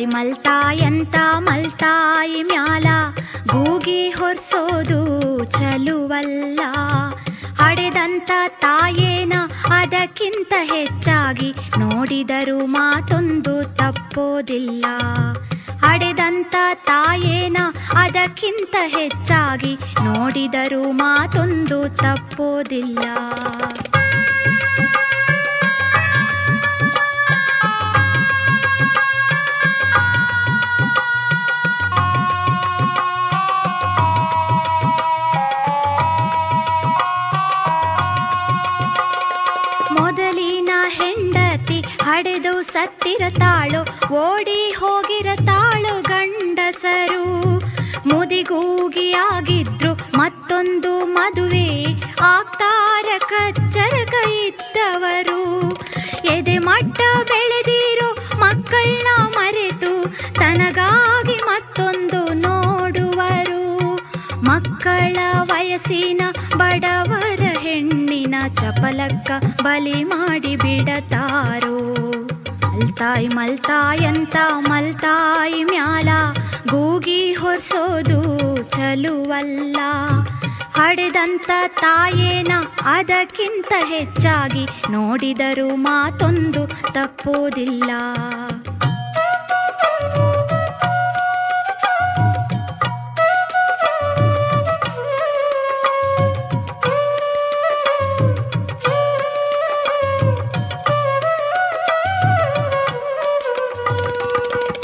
ಮಲ್ತಾಯಂತ ಮಲ್ತಾಯಿ ಮ್ಯಾಲ ಗೂಗಿ ಹೊರ್ಸೋದು ಚಲುವಲ್ಲ. ಹಡೆದಂತ ತಾಯೇನ ಅದಕ್ಕಿಂತ ಹೆಚ್ಚಾಗಿ ನೋಡಿದರೂ ಮಾತೊಂದು ತಪ್ಪೋದಿಲ್ಲ. ಹಡೆದಂತ ತಾಯೇನ ಅದಕ್ಕಿಂತ ಹೆಚ್ಚಾಗಿ ನೋಡಿದರೂ ಮಾತೊಂದು ತಪ್ಪೋದಿಲ್ಲ. ಮೊದಲಿನ ಹೆಂಡತಿ ಹಡೆದು ಸತ್ತಿರತಾಳು, ಓಡಿ ಹೋಗಿರತಾಳು ಗಂಡಸರು. ಮುದಿಗೂಗಿಯಾಗಿದ್ರು ಮತ್ತೊಂದು ಮದುವೆ ಆಗ್ತಾರ ಕಚ್ಚರಕ ಇದ್ದವರು. ಎದೆ ಮಟ್ಟ ಬೆಳೆದಿರೋ ಮಕ್ಕಳನ್ನ ಮರೆತು ತನಗಾಗಿ ಮತ್ತೊಂದು ನೋಡುವರು. ಮಕ್ಕಳ ವಯಸ್ಸಿನ ಬಡವರ ಹೆಣ್ಣಿನ ಚಪಲಕ್ಕ ಬಲಿ ಮಾಡಿ ಬಿಡತಾರೋ. ಮಲ್ತಾಯಂತ ಮಲ್ತಾಯಿ ಮ್ಯಾಲ ಗೂಗಿ ಹೊರ್ಸೋದು ಚಲುವಲ್ಲ. ಹಡೆದಂತ ತಾಯೇನ ಅದಕ್ಕಿಂತ ಹೆಚ್ಚಾಗಿ ನೋಡಿದರೂ ಮಾತೊಂದು ತಪ್ಪೋದಿಲ್ಲ.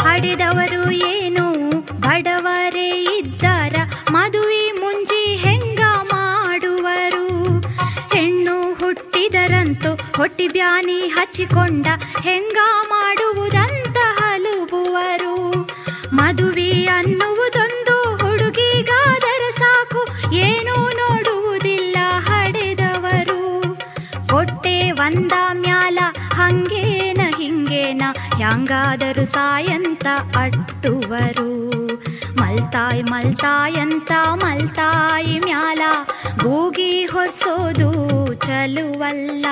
ಹಡೆದವರು ಏನು ಬಡವರೇ ಇದ್ದಾರ, ಮದುವೆ ಮುಂಜಿ ಹೆಂಗ ಮಾಡುವರು. ಹೆಣ್ಣು ಹುಟ್ಟಿದರಂತೂ ಹೊಟ್ಟಿ ಬ್ಯಾನಿ ಹಚ್ಚಿಕೊಂಡ ಹೆಂಗ ಮಾಡುವುದಂತ ಹಲುಬುವರು. ಮದುವೆ ಅನ್ನುವುದೊಂದು ಹುಡುಗಿಗಾದರ ಸಾಕು, ಏನೂ ನೋಡುವುದಿಲ್ಲ ಹಡೆದವರು. ಹೊಟ್ಟೆ ಒಂದ ಮ್ಯಾಲ ಹಂಗೇನ ಹಿಂಗೇನ ಹ್ಯಾಂಗಾದರೂ ಸಾಯಂತ ಅಟ್ಟುವರು. ಮಲ್ತಾಯಂತ ಮಲ್ತಾಯಿ ಮ್ಯಾಲ ಗೂಗಿ ಹೊರ್ಸೋದು ಚಲುವಲ್ಲ.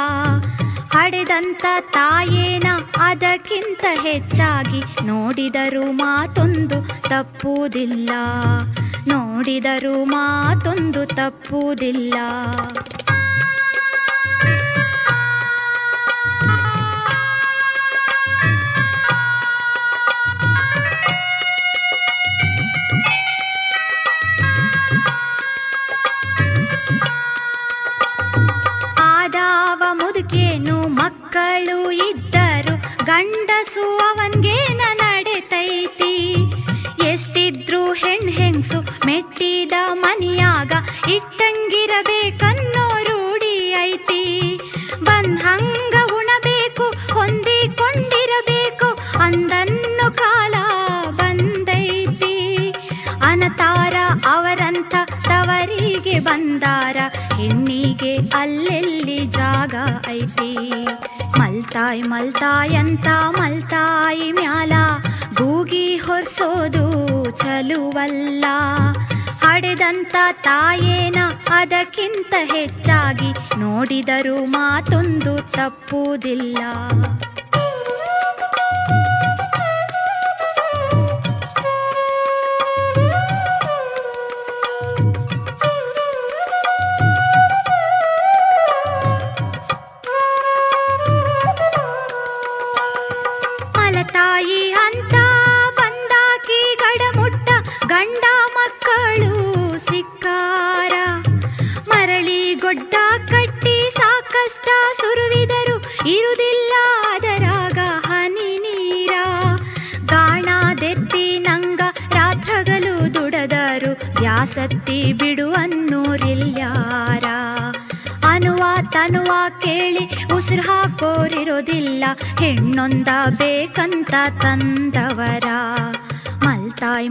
ಹಡೆದಂತ ತಾಯೇನ ಅದಕ್ಕಿಂತ ಹೆಚ್ಚಾಗಿ ನೋಡಿದರೂ ಮಾತೊಂದು ತಪ್ಪುವುದಿಲ್ಲ. ನೋಡಿದರೂ ಮಾತೊಂದು ತಪ್ಪುವುದಿಲ್ಲ. ಆದಾವ ಮುದುಕೇನು ಮಕ್ಕಳು ಇದ್ದರು, ಗಂಡಸು ಅವನ್ಗೇನ ನಡೆತೈತಿ. ಎಷ್ಟಿದ್ರು ಹೆಂಗ್ಸು ಮೆಟ್ಟಿದ ಮನಿಯಾಗ ಇಟ್ಟಂಗಿರಬೇಕನ್ನೋ ರೂಢಿ ಐತಿ. ಬಂದ್ಹಂಗ ಉಣಬೇಕು, ಹೊಂದಿಕೊಂಡಿರಬೇಕು ಅಂದನ್ನು ಕಾಲ ಬಂದೈತಿ. ಅನತಾರ ಅವರಂತ ತವರಿಗೆ ಬಂದಾರ, ಹೆಣ್ಣಿಗೆ ಅಲ್ಲೆಲ್ಲಿ ಜಾಗ ಐತಿ. ಮಲ್ತಾಯಂತ ಮಲ್ತಾಯಿ ಮ್ಯಾಲ ಗೂಗಿ ಹೊರ್ಸೋದು ಚಲುವಲ್ಲ. ಹಡೆದಂತ ತಾಯೇನ ಅದಕ್ಕಿಂತ ಹೆಚ್ಚಾಗಿ ನೋಡಿದರೂ ಮಾತೊಂದು ತಪ್ಪುವುದಿಲ್ಲ. ತಾಯಿ ಅಂತ ಬಂದಾಕಿ ಗಡಮುಟ್ಟ ಗಂಡ ಮಕ್ಕಳು ಸಿಕ್ಕಾರ. ಮರಳಿ ಗೊಡ್ಡ ಕಟ್ಟಿ ಸಾಕಷ್ಟ ಸುರುವಿದರು ಇರುವುದಿಲ್ಲ ಅದರಾಗ ಹನಿ ನೀರ. ಗಾಣದೆತ್ತಿ ನಂಗ ರಾತ್ರಗಲು ದುಡದರು, ಬ್ಯಾಸತ್ತಿ ಬಿಡುವನ್ನೂರಿಲ್ಯಾರ. ತನುವ ಕೇಳಿ ಉಸಿರು ಹಾಕೋರಿರೋದಿಲ್ಲ, ಹೆಣ್ಣೊಂದ ಬೇಕಂತ ತಂದವರ.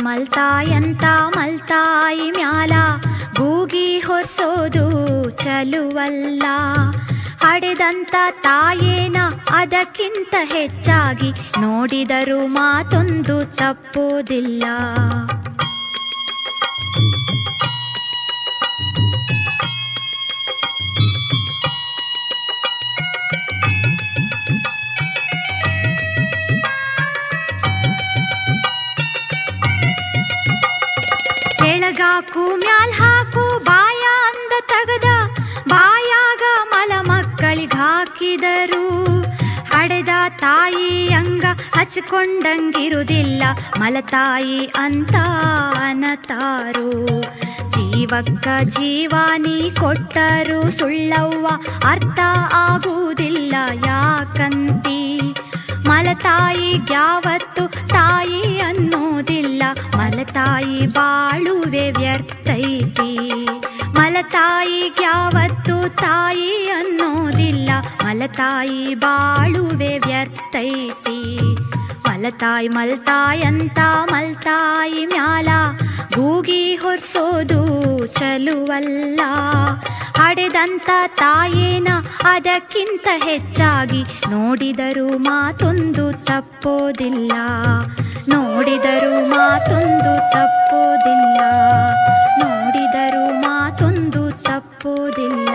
ಮಲ್ತಾಯಂತ ಮಲ್ತಾಯಿ ಮ್ಯಾಲ ಗೂಗಿ ಹೊರ್ಸೋದು ಚಲುವಲ್ಲ. ಹಡೆದಂತ ತಾಯೇನ ಅದಕ್ಕಿಂತ ಹೆಚ್ಚಾಗಿ ನೋಡಿದರೂ ಮಾತೊಂದು ತಪ್ಪೋದಿಲ್ಲ. ಬೆಳಕು ಮ್ಯಾಲ್ ಹಾಕು ಬಾಯ ಅಂದ ತಗದ ಬಾಯಾಗ ಮಲ ಮಕ್ಕಳಿಗೆ ಹಾಕಿದರು. ಹಡೆದ ತಾಯಿ ಅಂಗ ಹಚ್ಕೊಂಡಂಗಿರುವುದಿಲ್ಲ ಮಲತಾಯಿ ಅಂತ ಅನತಾರು. ಜೀವಕ್ಕ ಜೀವಾನಿ ಕೊಟ್ಟರು ಸುಳ್ಳವ್ವ ಅರ್ಥ ಆಗುವುದಿಲ್ಲ ಯಾಕಂತಿ. ಮಲತಾಯಿಗ್ಯಾವತ್ತು ತಾಯಿ ಅನ್ನೋದಿಲ್ಲ ಮಲತಾಯಿ ಬಾಳುವೆ ವ್ಯರ್ಥೈತಿ. ಮಲತಾಯಿಗ್ಯಾವತ್ತು ತಾಯಿ ಅನ್ನೋದಿಲ್ಲ ಮಲತಾಯಿ ಬಾಳುವೆ ವ್ಯರ್ಥೈತಿ. ಮಲತಾಯಿ ಮಲ್ತಾಯಿ ಅಂತ ಮಲ್ತಾಯಿ ಮ್ಯಾಲ ಗೂಗಿ ಹೊರ್ಸೋದು ಚಲುವಲ್ಲ. ಹಡೆದಂತ ತಾಯೇನ ಅದಕ್ಕಿಂತ ಹೆಚ್ಚಾಗಿ ನೋಡಿದರೂ ಮಾತೊಂದು ತಪ್ಪೋದಿಲ್ಲ. ನೋಡಿದರೂ ಮಾತೊಂದು ತಪ್ಪೋದಿಲ್ಲ. ನೋಡಿದರೂ ಮಾತೊಂದು ತಪ್ಪೋದಿಲ್ಲ.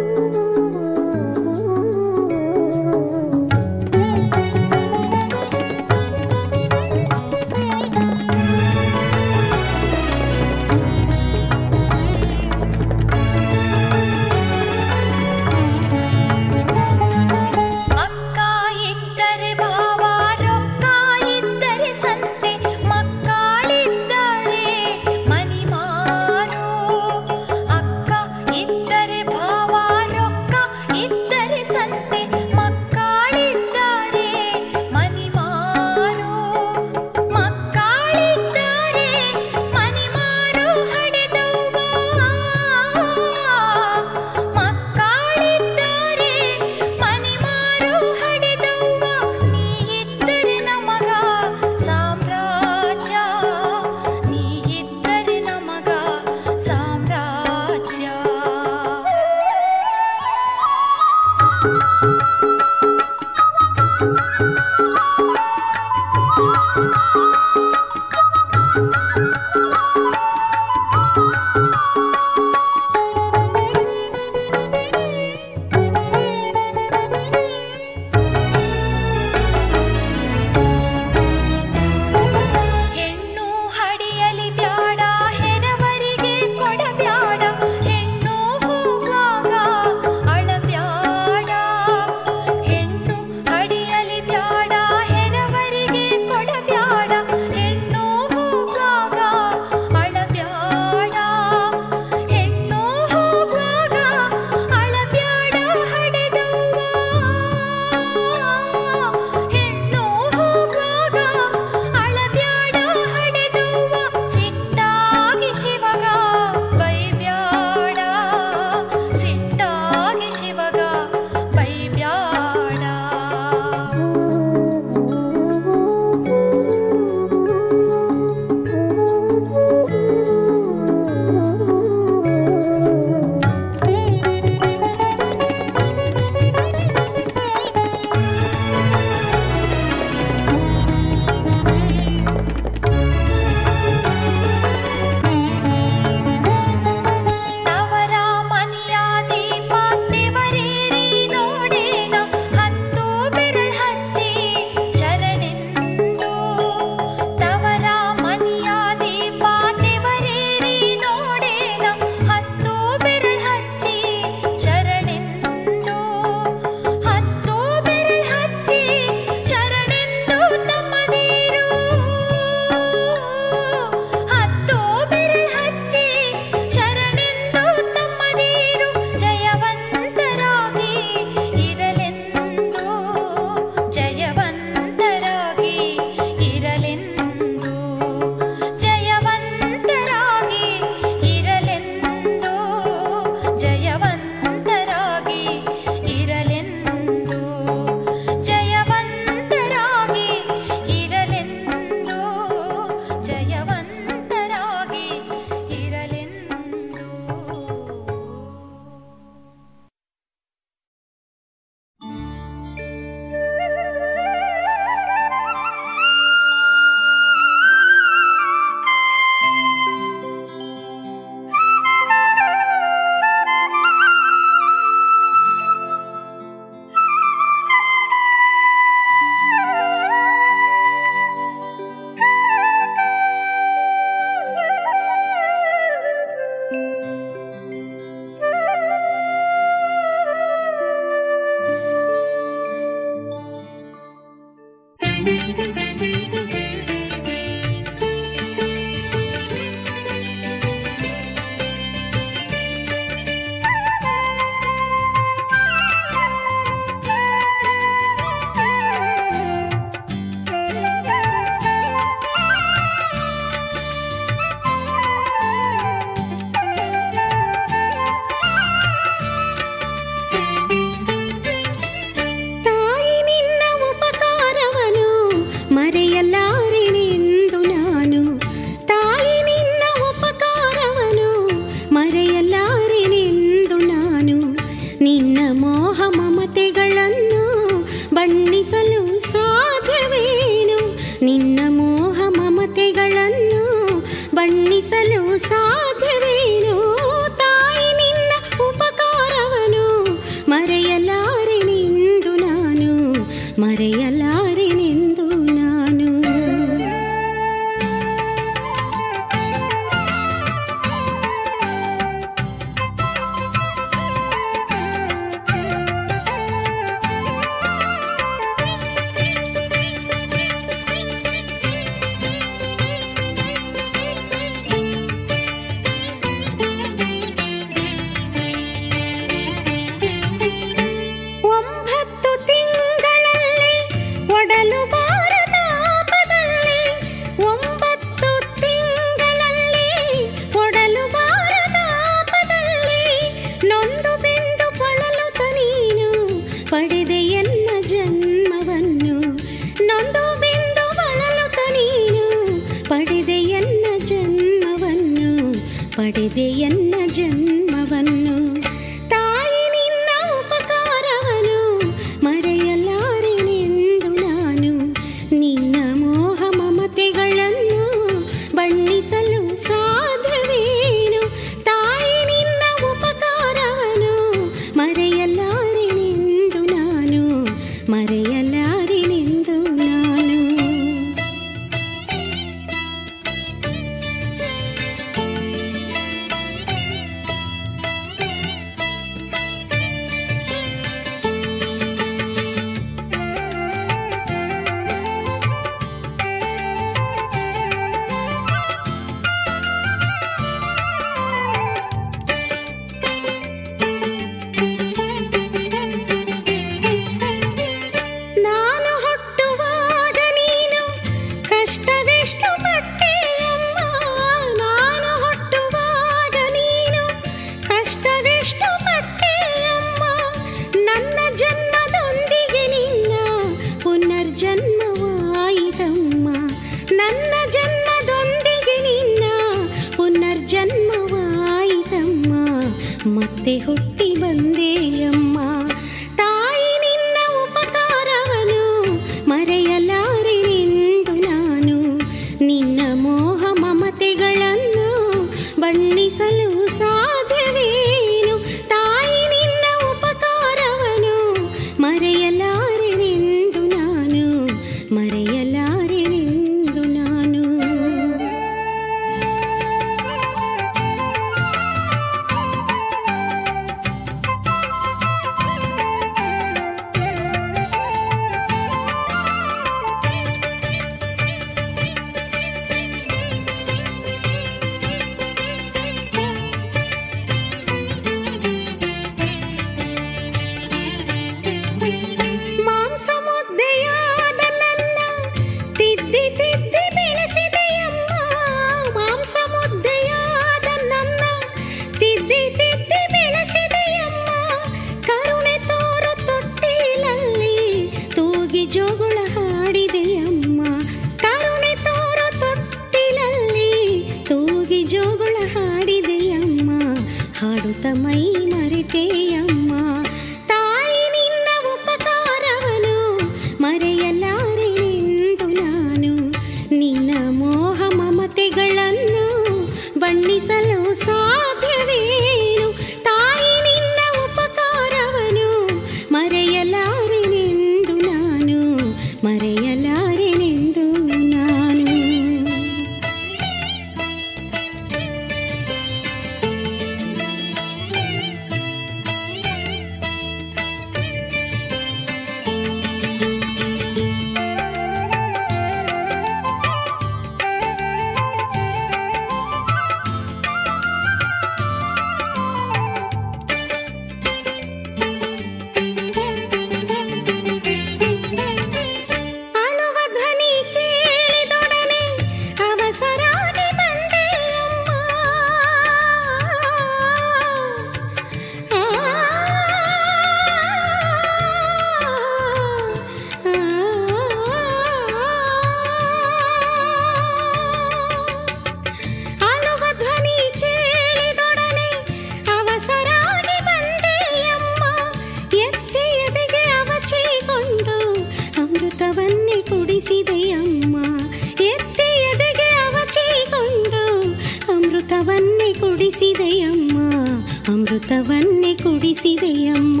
ರಸವನ್ನೇ ಕುಡಿಸಿದೆಯಮ್ಮ.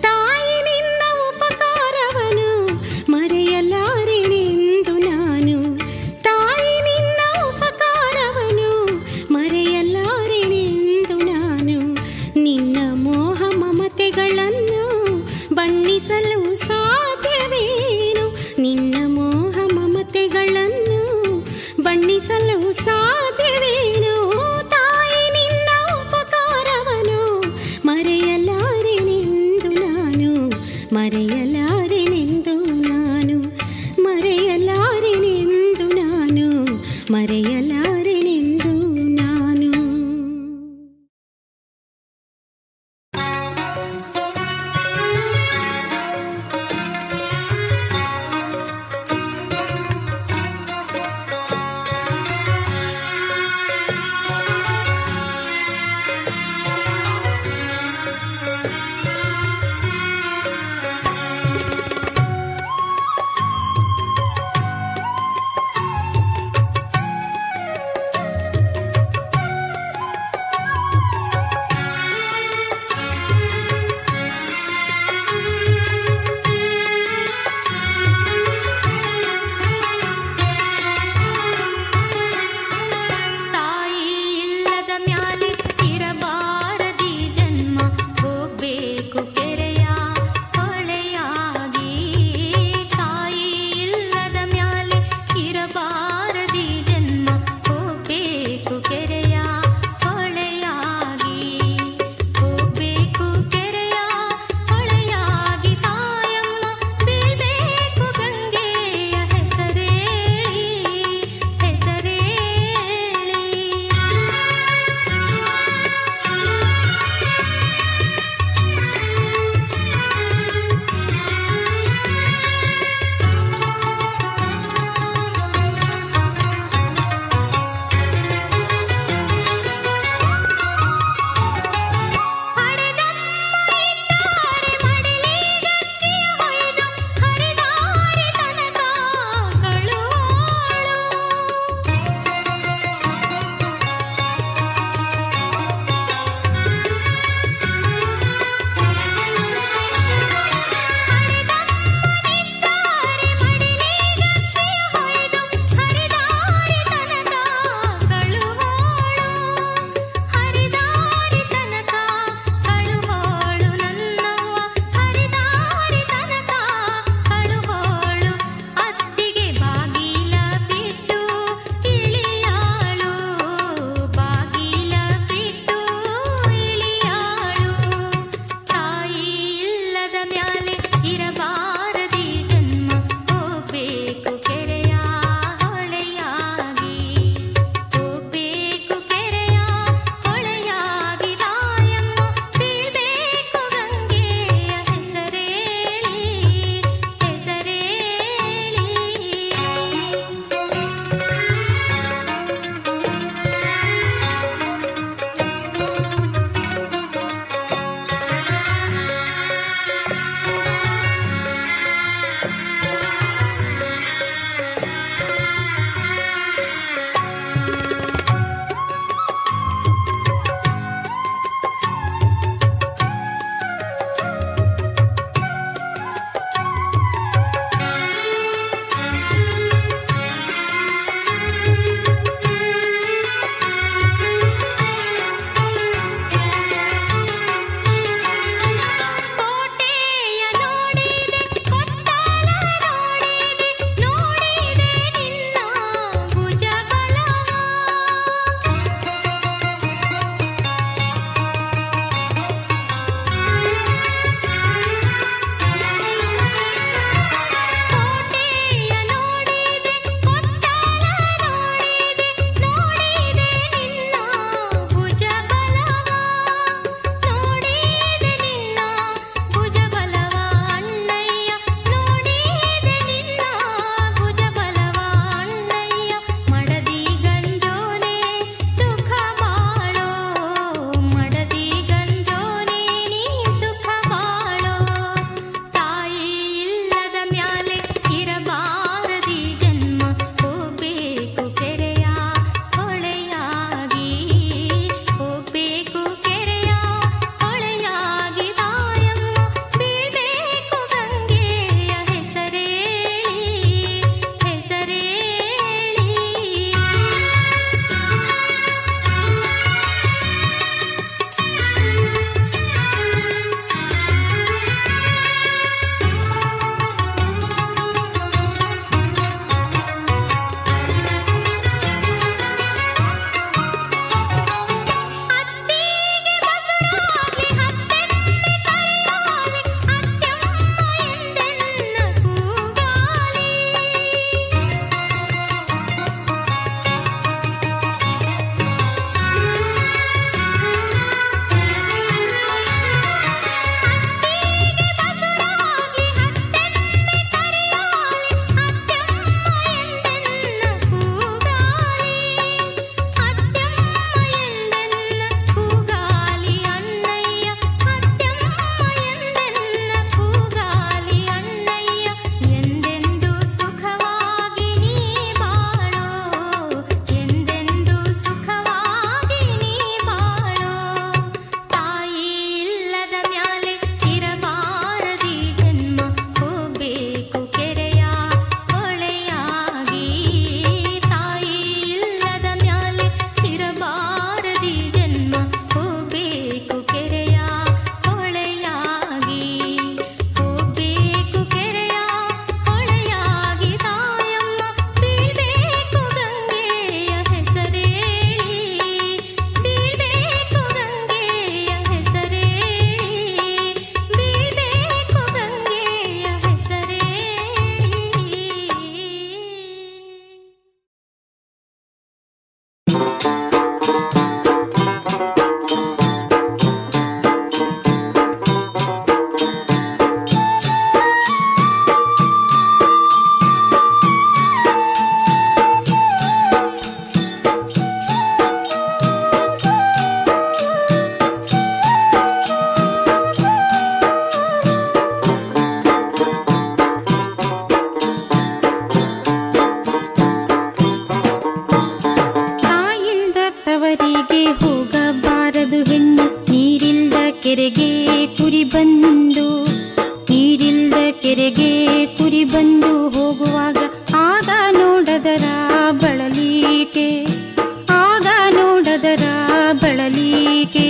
ತಾಯಿ ನಿನ್ನ ಉಪಕಾರವನು ಮರೆಯಲಾರೆನೆಂದು ನಾನು, ತಾಯಿ ನಿನ್ನ ಉಪಕಾರವನು ಮರೆಯಲಾರೆನೆಂದು ನಾನು. ನಿನ್ನ ಮೋಹ ಮಮತೆಗಳನ್ನು ಬಣ್ಣಿಸಲು ಸಾಧ್ಯವೇನು, ನಿನ್ನ ಮೋಹ ಮಮತೆಗಳನ್ನು ಬಣ್ಣಿಸಲು ಸಾಧ್ಯವೇನು. ತಾಯಿ ನಿನ್ನ ಉಪಕಾರವನು ಮರೆಯಲಾರೆನೆಂದು ನಾನು, ಮರೆಯಲಾರೆನೆಂದು ನಾನು, ಮರೆಯಲಾರೆನೆಂದು ನಾನು, ಮರೆಯಲಾರೆನೆಂದು ನಾನು. ಬಂದು ನೀರಿಲ್ದ ಕೆರೆಗೆ ಕುರಿ ಬಂದು ಹೋಗುವಾಗ ಆಗ ನೋಡದರ ಬಳಲಿಕೆ, ಆಗ ನೋಡದರ ಬಳಲಿಕೆ.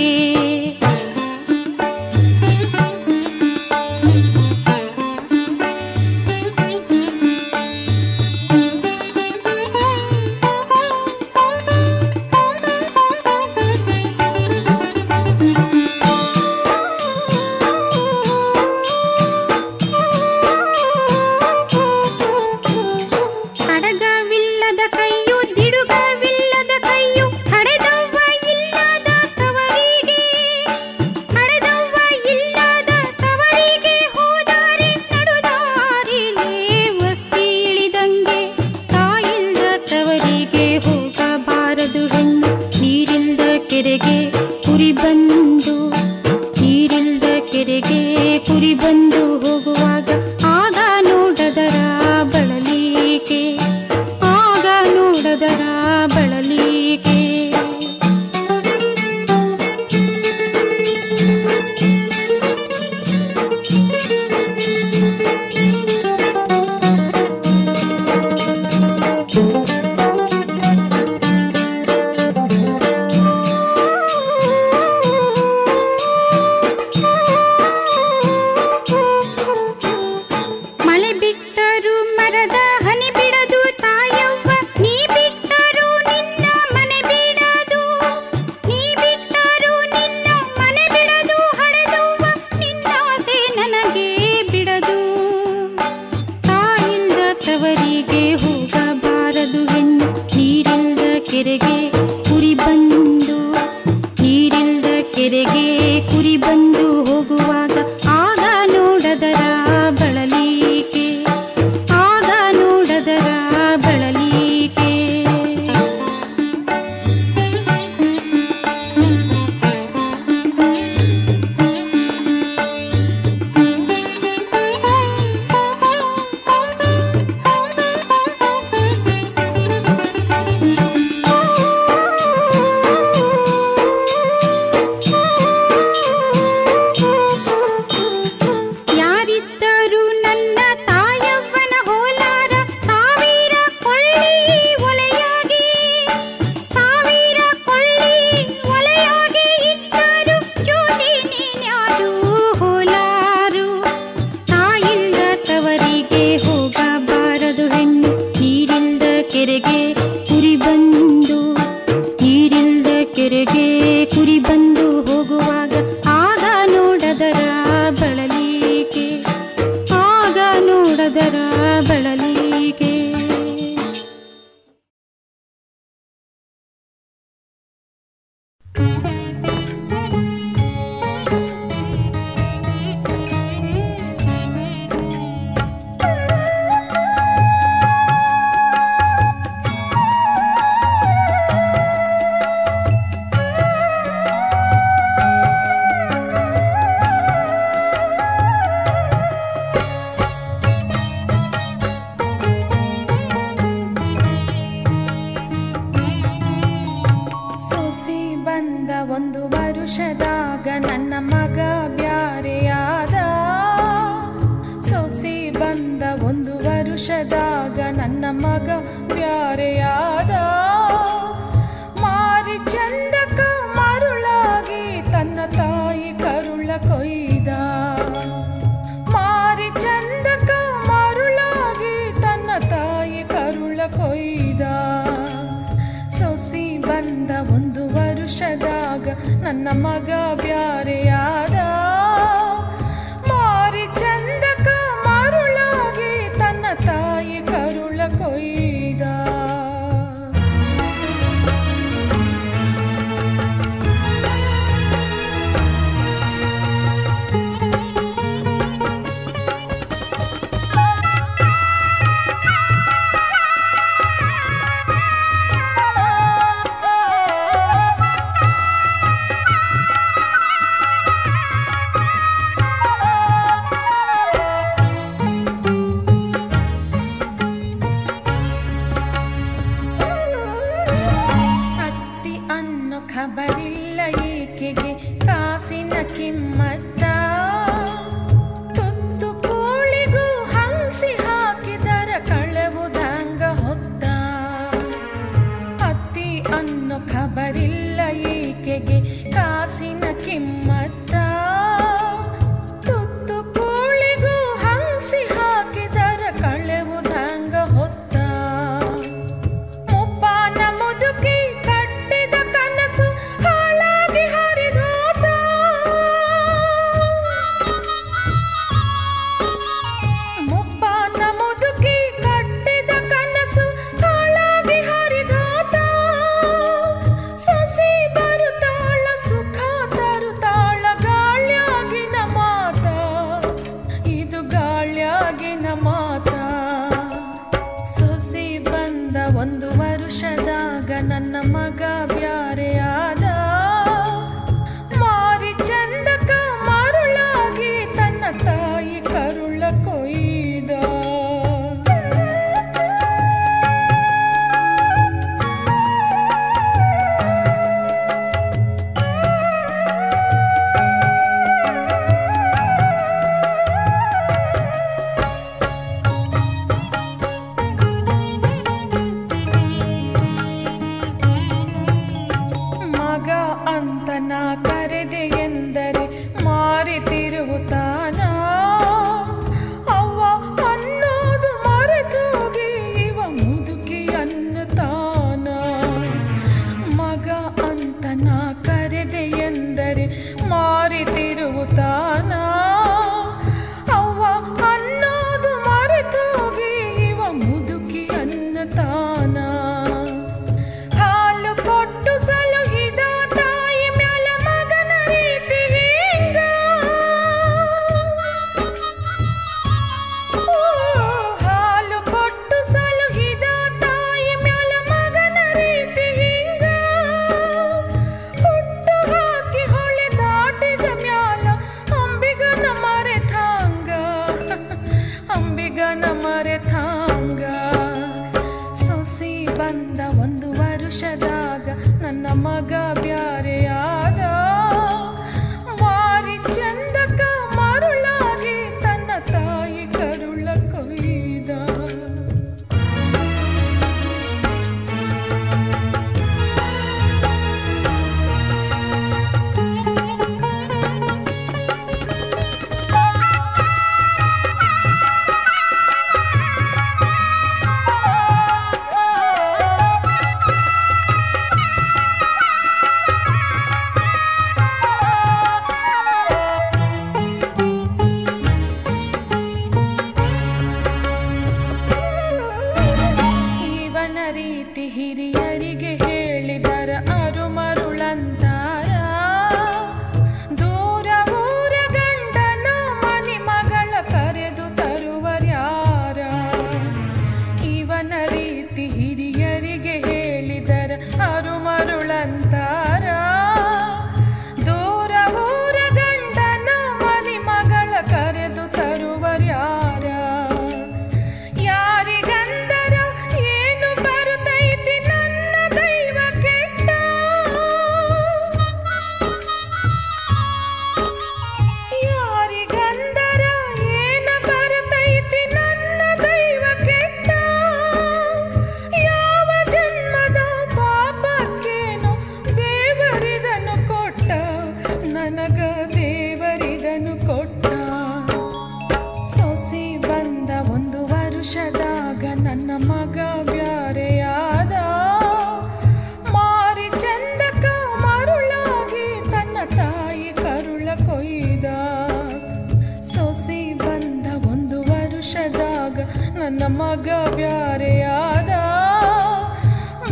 ನಮಗ ಬ್ಯಾರೆಯಾದ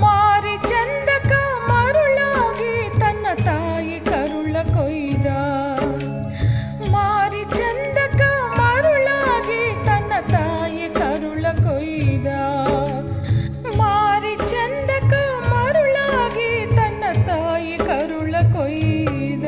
ಮಾರಿ ಚಂದಕ ಮರುಳಾಗಿ ತನ್ನ ತಾಯಿ ಕರುಳ ಕೊಯ್ದ ಮಾರಿ ಚಂದಕ ಮರುಳಾಗಿ ತನ್ನ ತಾಯಿ ಕರುಳ ಕೊಯ್ದ ಮಾರಿ ಚಂದಕ ಮರುಳಾಗಿ ತನ್ನ ತಾಯಿ ಕರುಳ ಕೊಯ್ದ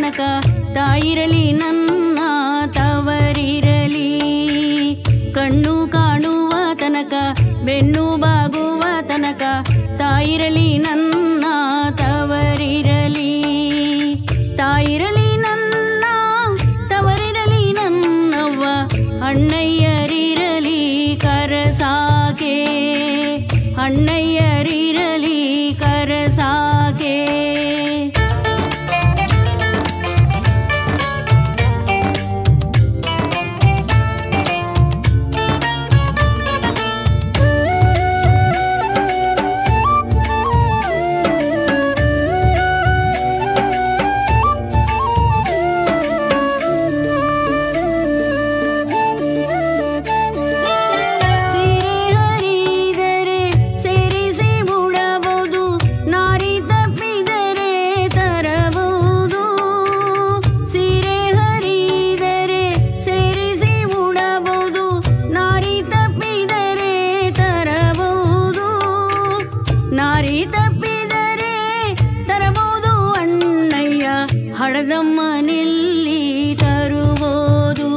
ತನಕ ತಾಯಿರಲಿ ನನ್ನ ತವರಿರಲಿ. ಕಣ್ಣು ಕಾಣುವ ತನಕ ಬೆನ್ನು ಬಾಗುವ ತನಕ ತಾಯಿರಲಿ ನನ್ನ ತವರಿರಲಿ. ತಾಯಿರಲಿ ನನ್ನ ತವರಿರಲಿ ನನ್ನವ್ವ ಅಣ್ಣಯ್ಯರಿರಲಿ ಕರಸಾಕೆ. ಅಣ್ಣಯ್ಯರಿರಲಿ ಕರಸಾಕೆ. ಹಡದಮ್ಮನೆಲ್ಲಿ ತರುವುದು,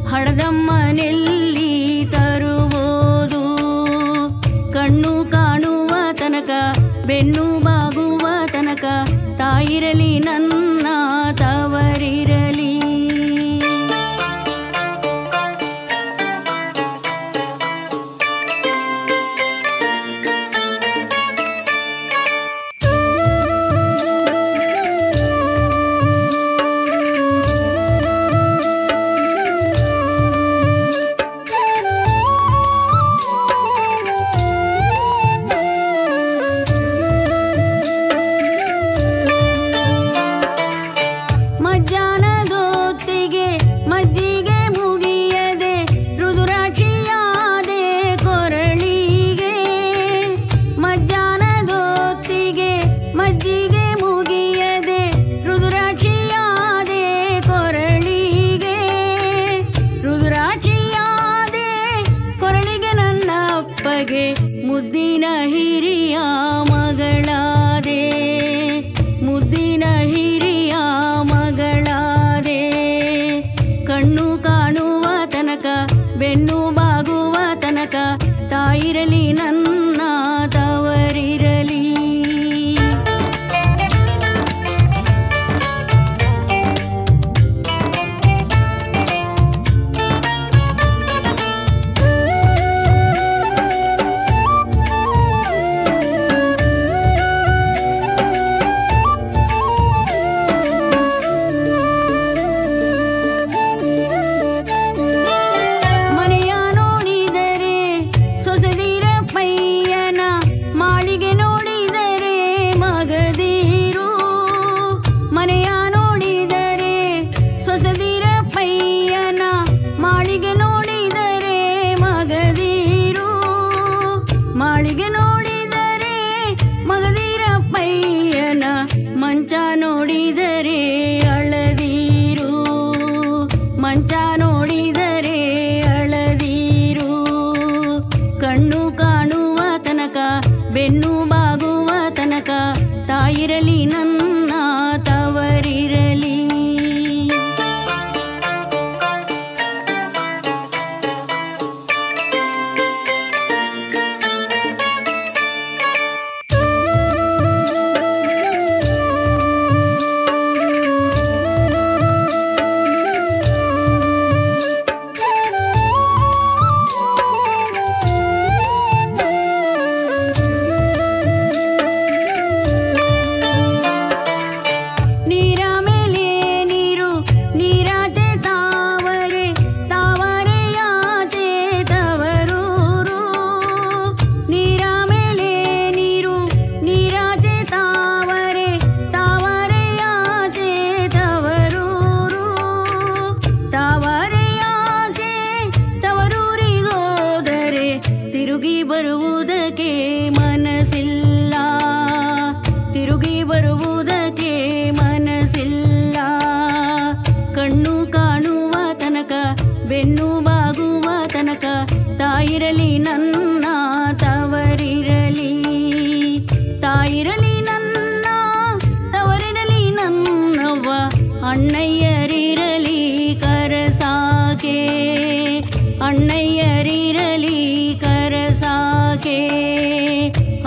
ಹಡದಮ್ಮನೆಲ್ಲಿ ತರುವುದು. ಕಣ್ಣು ಕಾಣುವ ತನಕ ಬೆನ್ನು ಬಾಗುವ ತನಕ ತಾಯಿರಲಿ ನನ್ನ ತವರಿರಲಿ. ಮಜ್ಜಾನದೊತ್ತಿಗೆ ಮಜ್ಜಿಗೆ ಮುಗಿಯದೆ ರುದುರಾಕ್ಷಿಯಾದೆ ಕೊರಳಿಗೆ. ಮಜ್ಜಾನದೊತ್ತಿಗೆ ಮಜ್ಜಿಗೆ ಮುಗಿಯದೆ ರುದುರಾಕ್ಷಿಯಾದೆ ಕೊರಳಿಗೆ. ರುದುರಾಕ್ಷಿಯಾದೆ ಕೊರಳಿಗೆ ನನ್ನ ಅಪ್ಪಗೆ ಮುದ್ದಿನ ಹಿರಿಯ ಮಗಳಾದೆ. ಮುದ್ದಿನ ಹಿರಿಯ ಮಗಳಾದೆ. ಕಣ್ಣು ಕಾಣುವ ತನಕ ಬೆನ್ನು ಬಾಗುವ ತನಕ ತಾಯಿರಲಿ ನನ್ನ ತವರಿರಲಿ. ಮಾಳಿಗೆ ನೋಡಿದರೆ ಮಗದಿರಪ್ಪಯ್ಯನ ಮಂಚ ನೋಡಿದರೆ ಅಳದೀರು. ಮಂಚ ನೋಡಿದರೆ ಅಳದೀರು. ಕಣ್ಣು ಕಾಣುವ ತನಕ ಬೆನ್ನು ಬಾಗುವ ತನಕ ತಾಯಿರಲಿ ನನ್ನ ತವರಿರಲಿ. ತಿರುಗಿ ಬರುವುದಕ್ಕೆ ಮನಸ್ಸಿಲ್ಲ. ತಿರುಗಿ ಬರುವುದಕ್ಕೆ ಮನಸ್ಸಿಲ್ಲ. ಕಣ್ಣು ಕಾಣುವ ತನಕ ಬೆನ್ನು ಬಾಗುವ ತನಕ ತಾಯಿರಲಿ ನನ್ನ ತವರಿರಲಿ. ತಾಯಿರಲಿ ನನ್ನ ತವರಿರಲಿ ನನ್ನವ್ವ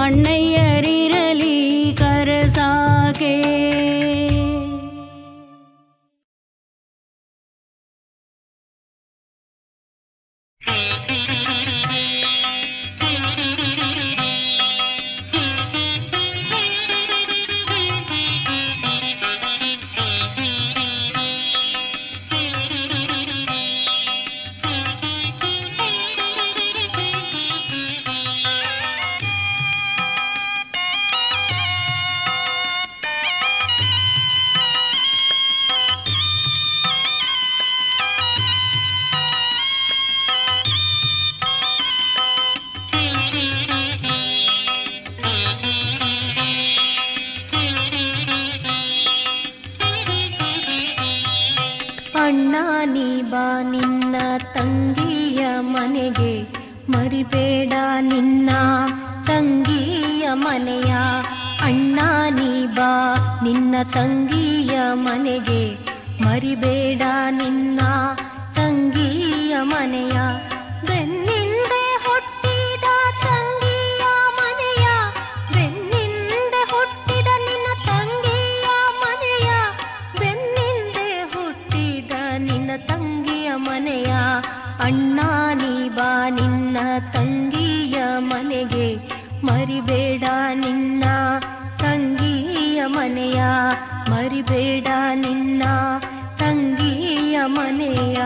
ಅಣ್ಣಯ್ಯರಿರಲಿ ಕರಸಾಕೆ. ಅಣ್ಣ ನೀ ಬಾ ನಿನ್ನ ತಂಗಿಯ ಮನೆಗೆ, ಮರಿಬೇಡ ನಿನ್ನ ತಂಗಿಯ ಮನೆಯ. ಅಣ್ಣ ನೀ ಬಾ ನಿನ್ನ ತಂಗಿಯ ಮನೆಗೆ, ಮರಿಬೇಡ ನಿನ್ನ ತಂಗಿಯ ಮನೆಯ. ಬೆನ್ನಿಂದೆ ಹುಟ್ಟಿದ ತಂಗಿಯ ಮನೆಯ, ಬೆನ್ನಿಂದೆ ಹುಟ್ಟಿದ ನಿನ್ನ ತಂಗಿಯ ಮನೆಯ, ಬೆನ್ನಿಂದೆ ಹುಟ್ಟಿದ ನಿನ್ನ ತಂಗಿಯ ಮನೆಯ. ಅಣ್ಣ ನೀ ಬಾ ನಿನ್ನ ತಂಗಿಯ ಮನೆಗೆ, ಮರಿಬೇಡ ನಿನ್ನ ತಂಗಿಯ ಮನೆಯ, ಮರಿಬೇಡ ನಿನ್ನ ತಂಗಿಯ ಮನೆಯ.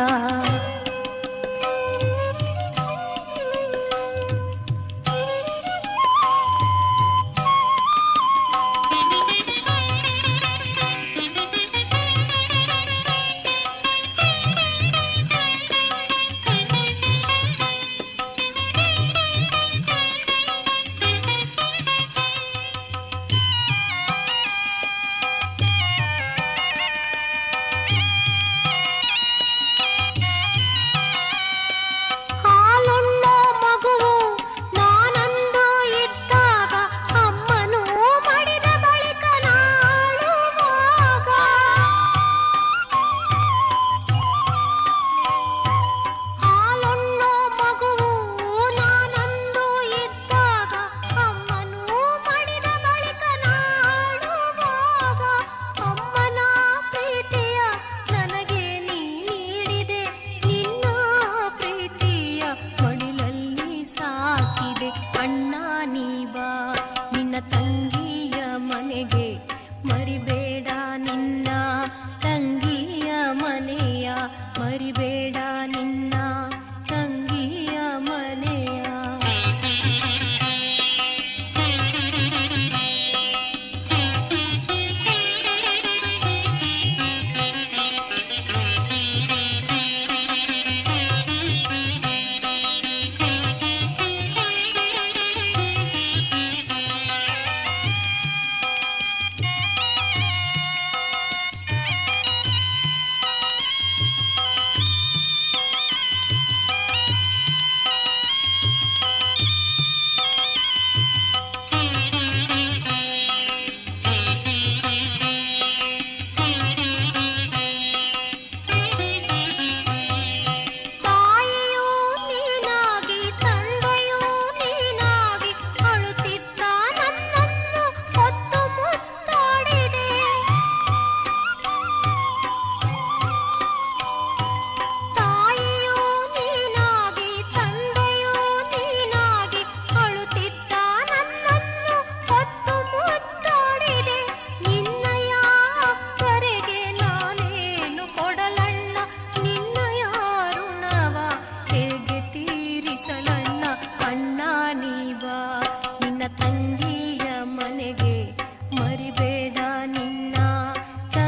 ಮರಿಬೇಡ ನಿನ್ನ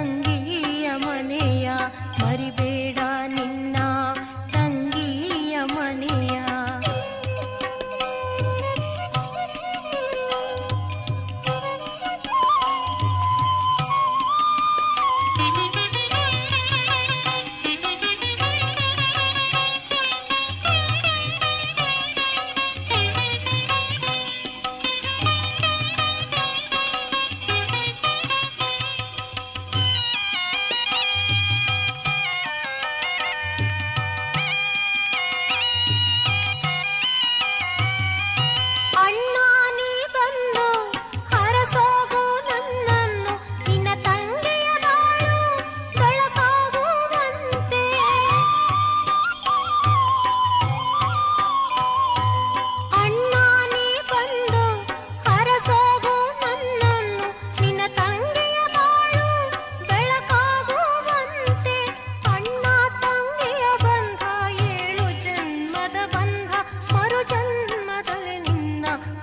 ತಂಗಿಯ ಮನೆಯ. ಮರಿಬೇಡ ನಿನ್ನ ತಂಗಿಯ ಮನೆಯ.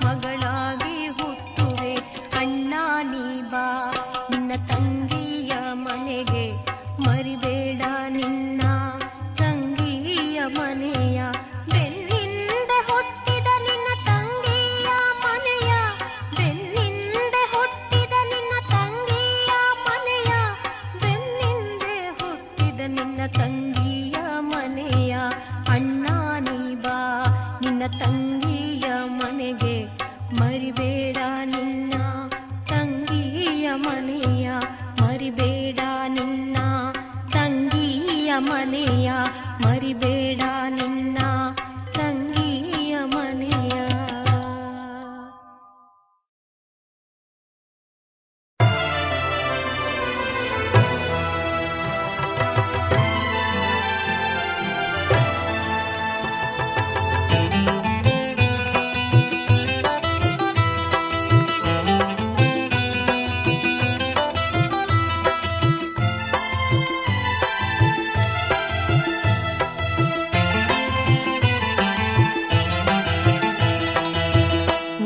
ಮಗಳಾಗಿ ಹುಟ್ಟುವೆ ಅಣ್ಣ ನೀ ಬಾ ನಿನ್ನ ತಂಗಿಯ ಮನೆಗೆ ಮರಿಬೇಡ ನಿನ್ನ ತಂಗಿಯ ಮನೆಯ ಬೆನ್ನಿಂದ ಹುಟ್ಟಿದ ನಿನ್ನ ತಂಗಿಯ ಮನೆಯ ಬೆನ್ನಿಂದ ಹುಟ್ಟಿದ ನಿನ್ನ ತಂಗಿಯ ಮನೆಯ ಬೆನ್ನಿಂದ ಹುಟ್ಟಿದ ನಿನ್ನ ತಂಗಿಯ ಮನೆಯ ಅಣ್ಣ ನೀ ಬಾ ನಿನ್ನ ತಂಗಿಯ ಮನೆಗೆ ಮರಿಬೇಡ ನಿನ್ನ ತಂಗಿಯ ಮನೆಯ ಮರಿಬೇಡ ನಿನ್ನ ತಂಗಿಯ ಮನೆಯ ಮರಿಬೇಡ ನಿನ್ನ ತಂಗಿಯ ಮನೆಯ.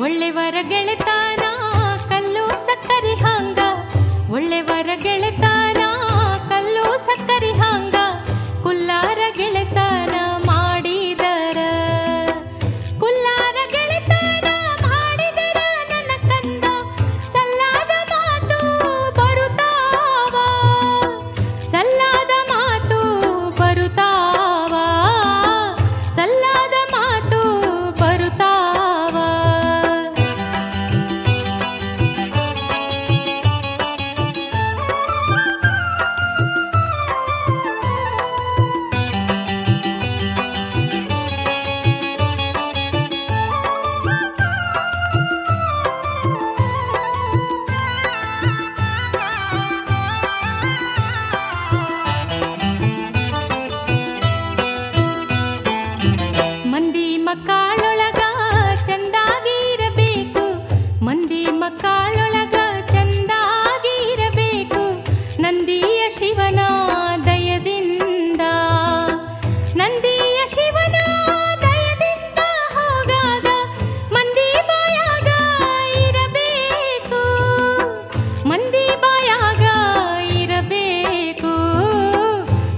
ಒಳ್ಳೆವರ ಗೆಳೆತನ ಕಲ್ಲು ಸಕ್ಕರೆ ಹಂಗ ಒಳ್ಳೆವರ ಗೆಳೆತನ ಕಲ್ಲು ಸಕ್ಕರೆ ಹಂಗ ಕುಲ್ಲಾರ ಗೆಳೆತನ ಮಾಡಿದರ ಕುಲ್ಲಾರ ಗೆಳೆತನ ಮಾಡಿದರ ನನ್ನ ಕಂದ ಸಲ್ಲಾದ ಮಾತು ಬರುತ್ತಾವ ಸಲ್ಲಾದ ಮಾತು ಬರುತ್ತಾವ ಸಲ್ಲಾದ ಮಾತು ಬರುತ್ತಾವ. ಮಂದಿ ಮಕ್ಕಳೊಳಗ ಚಂದಾಗಿರಬೇಕು ಮಂದಿ ಮಕ್ಕಳೊಳಗ ಚಂದಾಗಿರಬೇಕು ನಂದಿಯ ಶಿವನ ದಯದಿಂದ ನಂದಿಯ ಶಿವನ ದಯದಿಂದ ಹೋಗಾಗ ಮಂದಿ ಬಾಯಾಗ ಇರಬೇಕು ಮಂದಿ ಬಾಯಾಗ ಇರಬೇಕು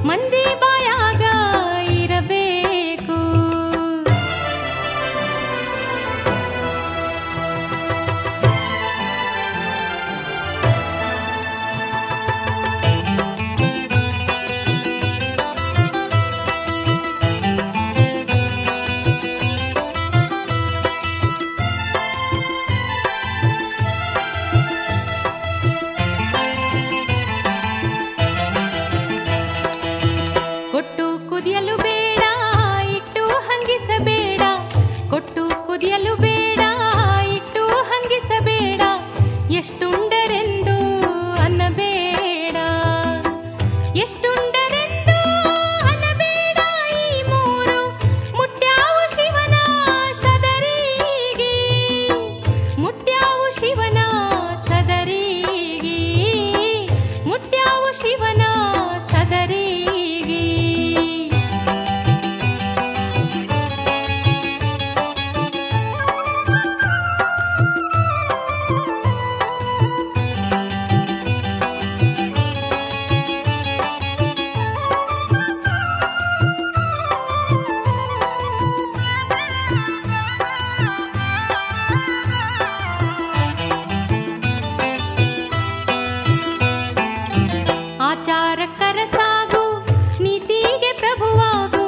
ಮಂದಿ ಬಾಯಾಗ ಇರಬೇಕು. ಕೊಟ್ಟು ಕುದಿಯಲು ಬೇಡ ಇಟ್ಟು ಹಂಗಿಸಬೇಡ ಕೊಟ್ಟು ಕುದಿಯಲು ಬೇಡ ಇಟ್ಟು ಹಂಗಿಸಬೇಡ ಎಷ್ಟುಂಡರೆಂದು ಅನ್ನಬೇಡ ಎಷ್ಟುಂಡರೆಂದು ಅನ್ನಬೇಡ ಈ ಮೂರು ಮುಟ್ಟ್ಯಾವು ಶಿವನ ಸದರಿಗೆ ಮುಟ್ಟ್ಯಾವು ಶಿವನ ಸದರಿಗೆ ಮುಟ್ಟ್ಯಾವು ಶಿವನ ಸದರಿಗೆ. ಆಚಾರಕ್ಕರ ಸಾಗು ನೀತಿಗೆ ಪ್ರಭುವಾಗು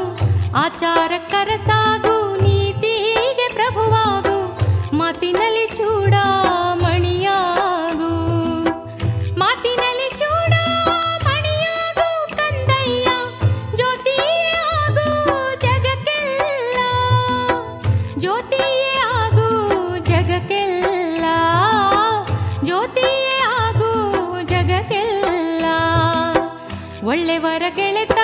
ಆಚಾರಕ್ಕರ ಸಾಗು ನೀತಿಗೆ ಪ್ರಭುವಾಗು ಮಾತಿನಲ್ಲಿ ಚೂಡಾಮಣಿಯಾಗು ಮಾತಿನಲ್ಲಿ ಚೂಡಾಮಣಿಯಾಗು ಕಂದಯ್ಯ ಜ್ಯೋತಿಯೇ ಆಗು ಜಗಕ್ಕೆಲ್ಲ ಜ್ಯೋತಿಯೇ ಆಗು ಜಗಕ್ಕೆಲ್ಲ ಜ್ಯೋತಿಯೇ ಆಗು ಜಗಕ್ಕೆಲ್ಲ. ಒಳ್ಳೆವರ ಗೆಳೆತ